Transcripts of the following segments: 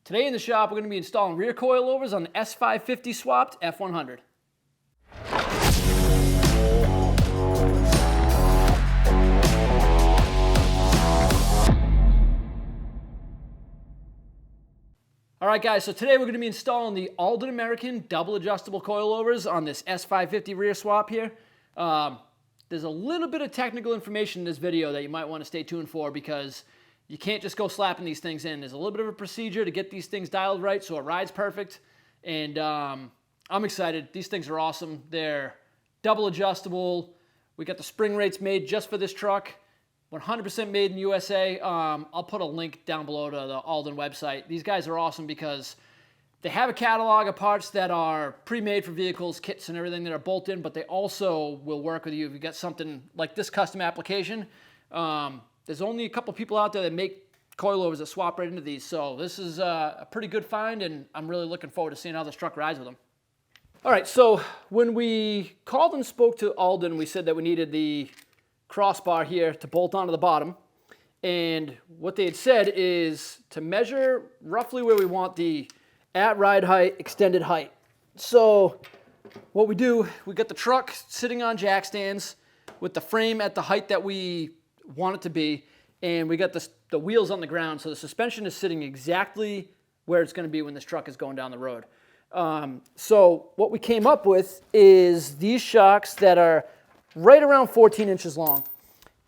Today in the shop, we're going to be installing rear coilovers on the S550 swapped F100. Alright guys, so today we're going to be installing the Aldan American double adjustable coilovers on this S550 rear swap here. There's a little bit of technical information in this video that you might want to stay tuned for because you can't just go slapping these things in. There's a little bit of a procedure to get these things dialed right so it rides perfect. And I'm excited. These things are awesome. They're double adjustable. We got the spring rates made just for this truck. 100% made in USA. I'll put a link down below to the Aldan website. These guys are awesome because they have a catalog of parts that are pre-made for vehicles, kits and everything that are bolt in, but they also will work with you if you got something like this custom application. There's only a couple people out there that make coilovers that swap right into these, so this is a pretty good find, and I'm really looking forward to seeing how this truck rides with them. All right, so when we called and spoke to Aldan, we said that we needed the crossbar here to bolt onto the bottom, and what they had said is to measure roughly where we want the at ride height, extended height. So what we do, we got the truck sitting on jack stands with the frame at the height that we want it to be, and we got the wheels on the ground, so the suspension is sitting exactly where it's going to be when this truck is going down the road. So what we came up with is these shocks that are right around 14 inches long,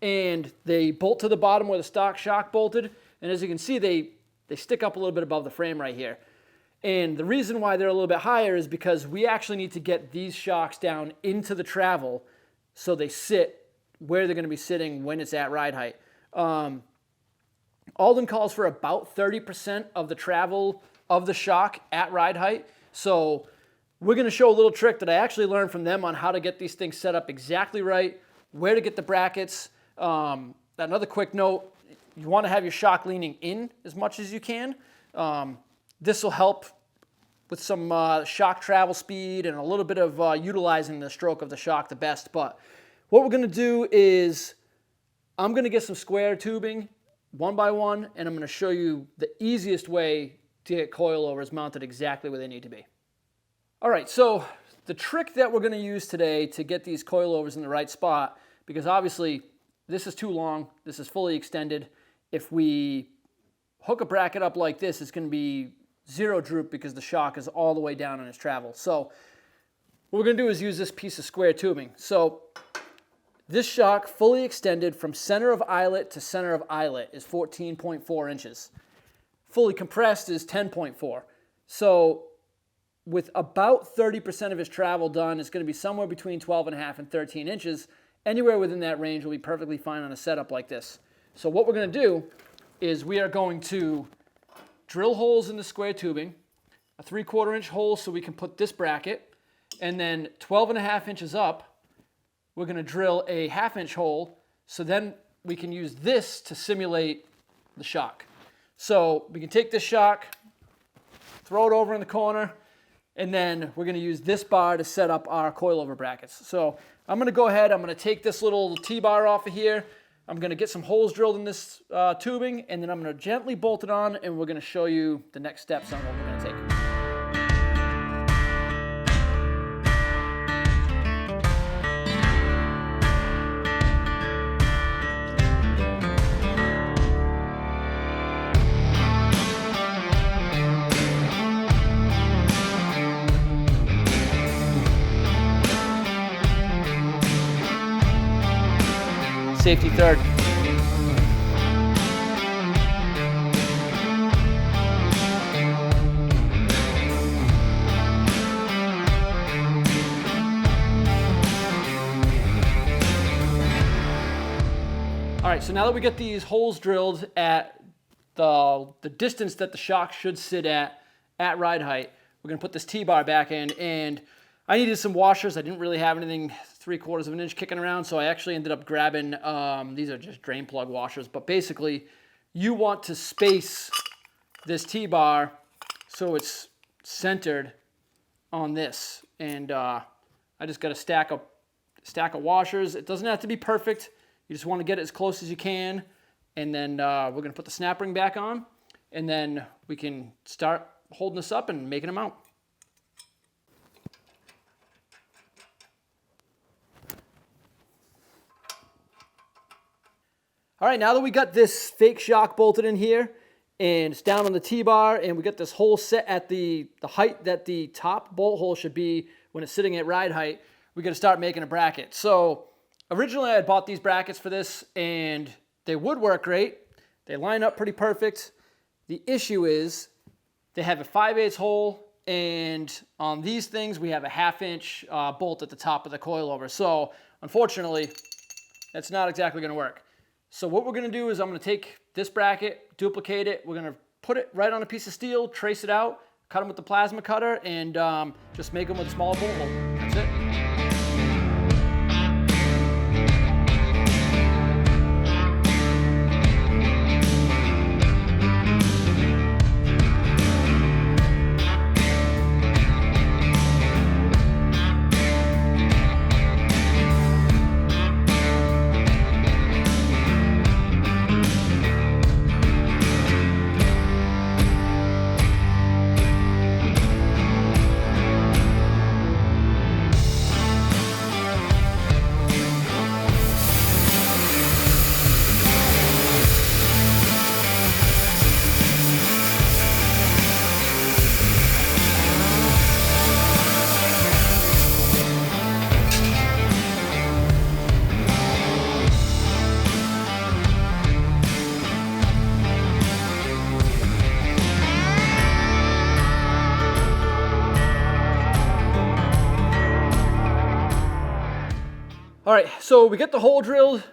and they bolt to the bottom where the stock shock bolted, and as you can see they stick up a little bit above the frame right here. And the reason why they're a little bit higher is because we actually need to get these shocks down into the travel so they sit where they're going to be sitting when it's at ride height. Aldan calls for about 30% of the travel of the shock at ride height. So we're going to show a little trick that I actually learned from them on how to get these things set up exactly right, where to get the brackets. Another quick note, you want to have your shock leaning in as much as you can. This will help with some shock travel speed and a little bit of utilizing the stroke of the shock the best. But what we're going to do is I'm going to get some square tubing one by one, and I'm going to show you the easiest way to get coilovers mounted exactly where they need to be. All right, so the trick that we're going to use today to get these coilovers in the right spot, because obviously this is too long, this is fully extended. If we hook a bracket up like this, it's going to be zero droop because the shock is all the way down on its travel. So what we're going to do is use this piece of square tubing. So this shock, fully extended from center of eyelet to center of eyelet, is 14.4 inches. Fully compressed is 10.4. So with about 30% of his travel done, it's going to be somewhere between 12.5 and 13 inches. Anywhere within that range will be perfectly fine on a setup like this. So what we're going to do is we are going to drill holes in the square tubing, a 3/4 inch hole so we can put this bracket, and then 12.5 inches up, we're going to drill a 1/2 inch hole, so then we can use this to simulate the shock. So we can take this shock, throw it over in the corner, and then we're going to use this bar to set up our coilover brackets. So I'm going to go ahead, I'm going to take this little T-bar off of here, I'm going to get some holes drilled in this tubing, and then I'm going to gently bolt it on, and we're going to show you the next steps on what we're going to take. Safety third. All right, so now that we get these holes drilled at the distance that the shock should sit at ride height, we're gonna put this T-bar back in, and I needed some washers. I didn't really have anything 3/4 of an inch kicking around, so I actually ended up grabbing, these are just drain plug washers, but basically you want to space this T-bar so it's centered on this. And I just got a stack of washers. It doesn't have to be perfect. You just want to get it as close as you can, and then we're going to put the snap ring back on, and then we can start holding this up and making them out. All right, now that we got this fake shock bolted in here and it's down on the T-bar and we got this hole set at the height that the top bolt hole should be when it's sitting at ride height, we got to start making a bracket. So originally I had bought these brackets for this and they would work great. They line up pretty perfect. The issue is they have a 5/8 hole, and on these things we have a 1/2 inch bolt at the top of the coilover. So unfortunately, that's not exactly going to work. So what we're going to do is I'm going to take this bracket, duplicate it. We're going to put it right on a piece of steel, trace it out, cut them with the plasma cutter, and just make them with a smaller bolt hole. That's it. All right, so we get the hole drilled,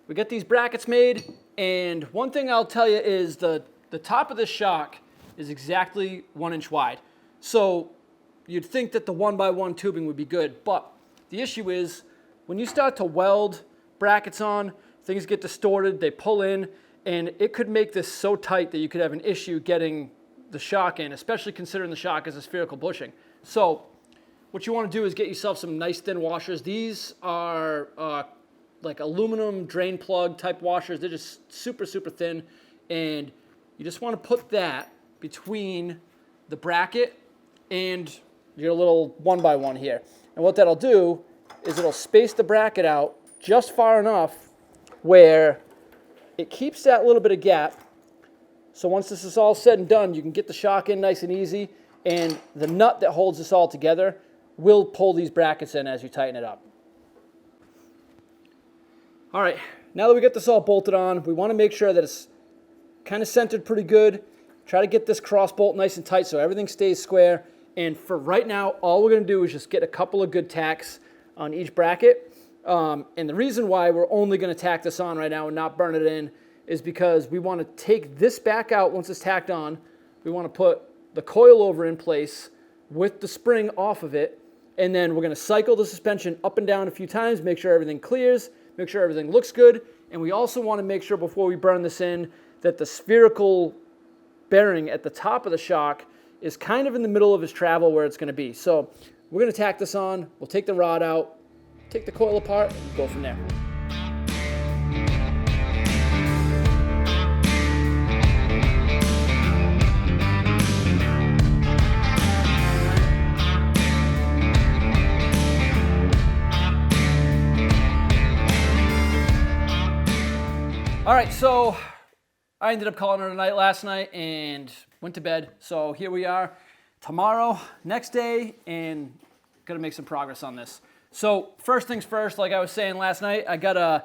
we get these brackets made, and one thing I'll tell you is the top of this shock is exactly 1 inch wide. So you'd think that the 1x1 tubing would be good, but the issue is when you start to weld brackets on, things get distorted, they pull in, and it could make this so tight that you could have an issue getting the shock in, especially considering the shock is a spherical bushing. So what you want to do is get yourself some nice thin washers. These are like aluminum drain plug type washers. They're just super, super thin. And you just want to put that between the bracket and your little 1x1 here. And what that'll do is it'll space the bracket out just far enough where it keeps that little bit of gap. So once this is all said and done, you can get the shock in nice and easy. And the nut that holds this all together will pull these brackets in as you tighten it up. All right, now that we get this all bolted on, we want to make sure that it's kind of centered pretty good. Try to get this cross bolt nice and tight so everything stays square. And for right now, all we're going to do is just get a couple of good tacks on each bracket. And the reason why we're only going to tack this on right now and not burn it in is because we want to take this back out once it's tacked on. We want to put the coilover in place with the spring off of it. And then we're going to cycle the suspension up and down a few times, make sure everything clears, make sure everything looks good. And we also want to make sure before we burn this in that the spherical bearing at the top of the shock is kind of in the middle of its travel where it's going to be. So we're going to tack this on, we'll take the rod out, take the coil apart, and go from there. All right, so I ended up calling it a night last night and went to bed. So here we are tomorrow, next day, and gonna make some progress on this. So first things first, like I was saying last night, I gotta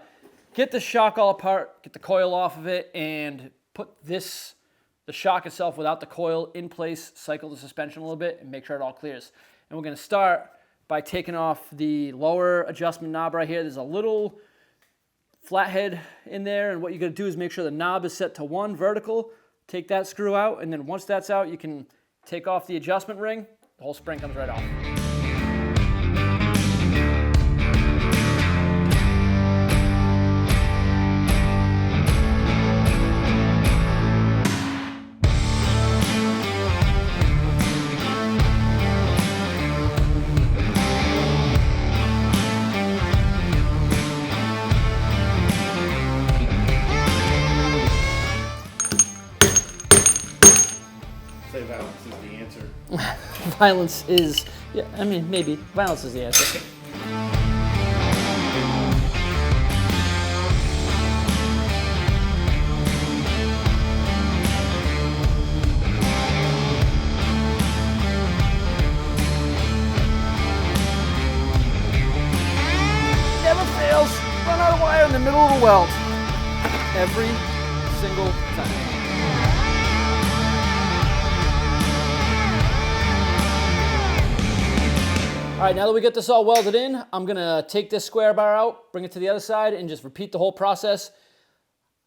get the shock all apart, get the coil off of it, and put the shock itself without the coil in place, cycle the suspension a little bit, and make sure it all clears. And we're gonna start by taking off the lower adjustment knob right here. There's a little flathead in there, and what you're going to do is make sure the knob is set to 1 vertical, take that screw out, and then once that's out, you can take off the adjustment ring, the whole spring comes right off. say violence is the answer. Violence is, yeah, I mean, maybe. Violence is the answer. Never fails. Run out of wire in the middle of the weld. Every single time. All right, now that we get this all welded in, I'm gonna take this square bar out, bring it to the other side, and just repeat the whole process.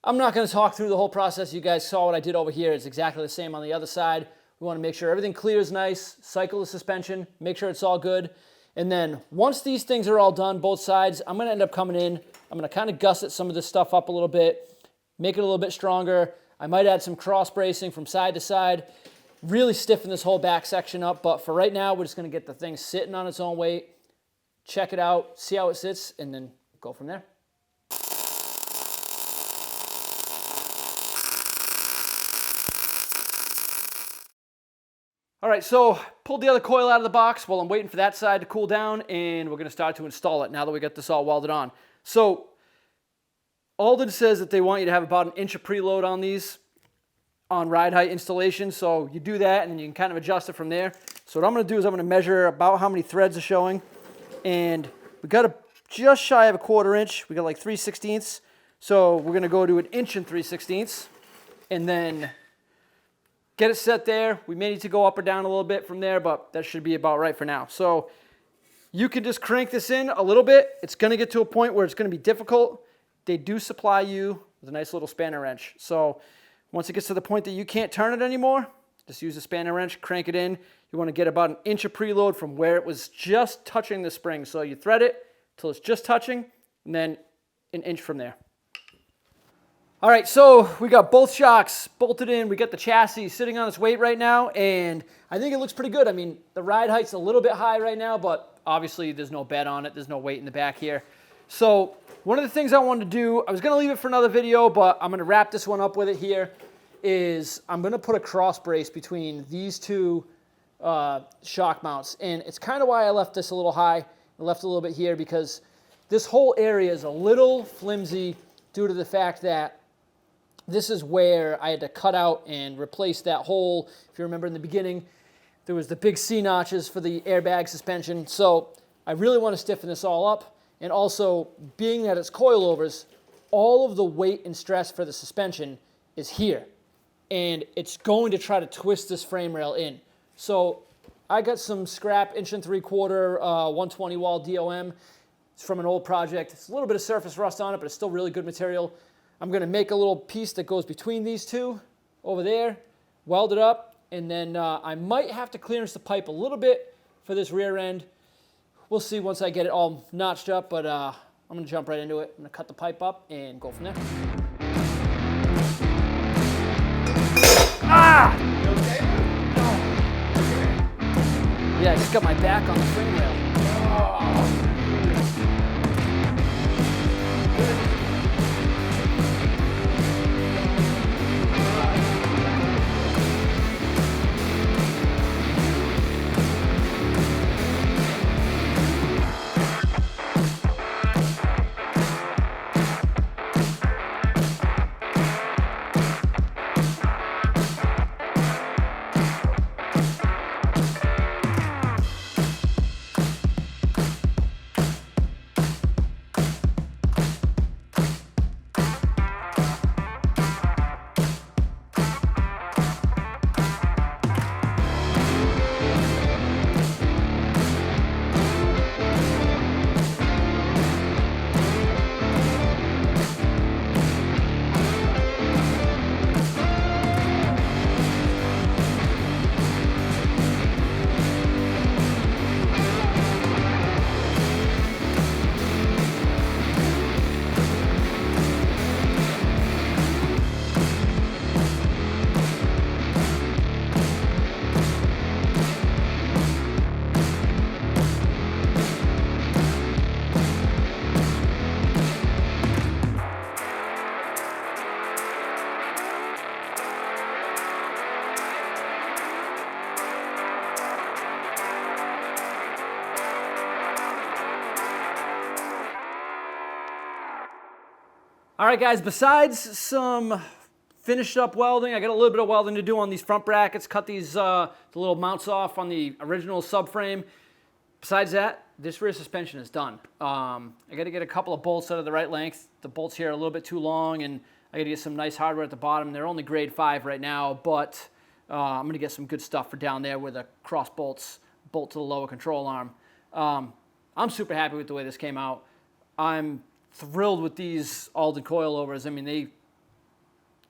I'm not gonna talk through the whole process. You guys saw what I did over here. It's exactly the same on the other side. We wanna make sure everything clears nice, cycle the suspension, make sure it's all good. And then once these things are all done, both sides, I'm gonna end up coming in, I'm gonna kind of gusset some of this stuff up a little bit, make it a little bit stronger. I might add some cross bracing from side to side, really stiffen this whole back section up, but for right now, we're just gonna get the thing sitting on its own weight, check it out, see how it sits, and then go from there. All right, so pulled the other coil out of the box while I'm waiting for that side to cool down, and we're gonna start to install it now that we got this all welded on. So Aldan says that they want you to have about 1 inch of preload on these on ride height installation, so you do that and then you can kind of adjust it from there. So what I'm going to do is I'm going to measure about how many threads are showing, and we got just shy of 1/4 inch. We got like 3/16, so we're going to go to 1 inch and 3/16, and then get it set there. We may need to go up or down a little bit from there, but that should be about right for now. So you can just crank this in a little bit. It's going to get to a point where it's going to be difficult. They do supply you with a nice little spanner wrench. So once it gets to the point that you can't turn it anymore, just use a spanner wrench, crank it in. You want to get about 1 inch of preload from where it was just touching the spring. So you thread it till it's just touching, and then 1 inch from there. All right, so we got both shocks bolted in. We got the chassis sitting on its weight right now, and I think it looks pretty good. I mean, the ride height's a little bit high right now, but obviously there's no bed on it. There's no weight in the back here. So one of the things I wanted to do, I was going to leave it for another video, but I'm going to wrap this one up with it here, is I'm going to put a cross brace between these two shock mounts. And it's kind of why I left this a little high. I left a little bit here because this whole area is a little flimsy due to the fact that this is where I had to cut out and replace that hole. If you remember in the beginning, there was the big C notches for the airbag suspension. So I really want to stiffen this all up. And also, being that it's coilovers, all of the weight and stress for the suspension is here. And it's going to try to twist this frame rail in. So I got some scrap 1 3/4 120 wall DOM. It's from an old project. It's a little bit of surface rust on it, but it's still really good material. I'm going to make a little piece that goes between these two over there, weld it up, and then I might have to clearance the pipe a little bit for this rear end. We'll see once I get it all notched up, but I'm going to jump right into it. I'm going to cut the pipe up and go from there. Ah! You okay? No. Yeah, I just got my back on the frame rail. Oh. All right, guys, besides some finished up welding, I got a little bit of welding to do on these front brackets, cut these the little mounts off on the original subframe. Besides that, this rear suspension is done. I got to get a couple of bolts out of the right length. The bolts here are a little bit too long, and I got to get some nice hardware at the bottom. They're only grade 5 right now, but I'm going to get some good stuff for down there with the cross bolts, bolt to the lower control arm. I'm super happy with the way this came out. I'm thrilled with these Aldan coilovers. I mean,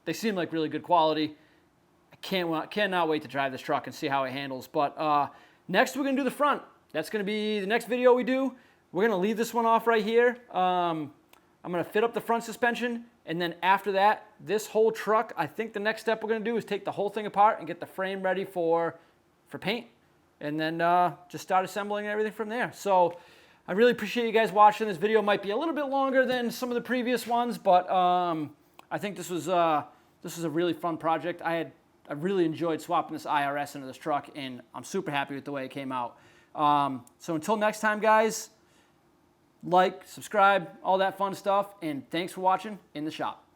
they seem like really good quality. I cannot wait to drive this truck and see how it handles. But next we're going to do the front. That's going to be the next video we do. We're going to leave this one off right here. I'm going to fit up the front suspension, and then after that, this whole truck, I think the next step we're going to do is take the whole thing apart and get the frame ready for paint, and then just start assembling everything from there. So I really appreciate you guys watching. This video might be a little bit longer than some of the previous ones, but I think this was a really fun project. I really enjoyed swapping this IRS into this truck, and I'm super happy with the way it came out. So until next time, guys, like, subscribe, all that fun stuff, and thanks for watching In the Shop.